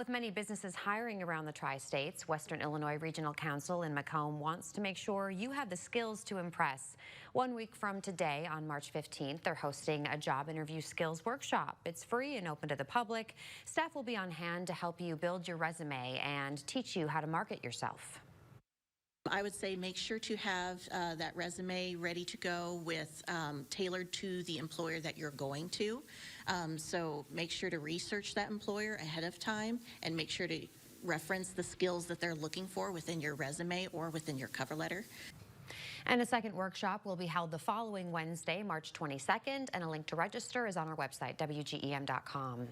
With many businesses hiring around the tri-states, Western Illinois Regional Council in Macomb wants to make sure you have the skills to impress. 1 week from today, on March 15th, they're hosting a job interview skills workshop. It's free and open to the public. Staff will be on hand to help you build your resume and teach you how to market yourself. I would say make sure to have that resume ready to go with tailored to the employer that you're going to. So make sure to research that employer ahead of time and make sure to reference the skills that they're looking for within your resume or within your cover letter. And a second workshop will be held the following Wednesday, March 22nd, and a link to register is on our website, WGEM.com.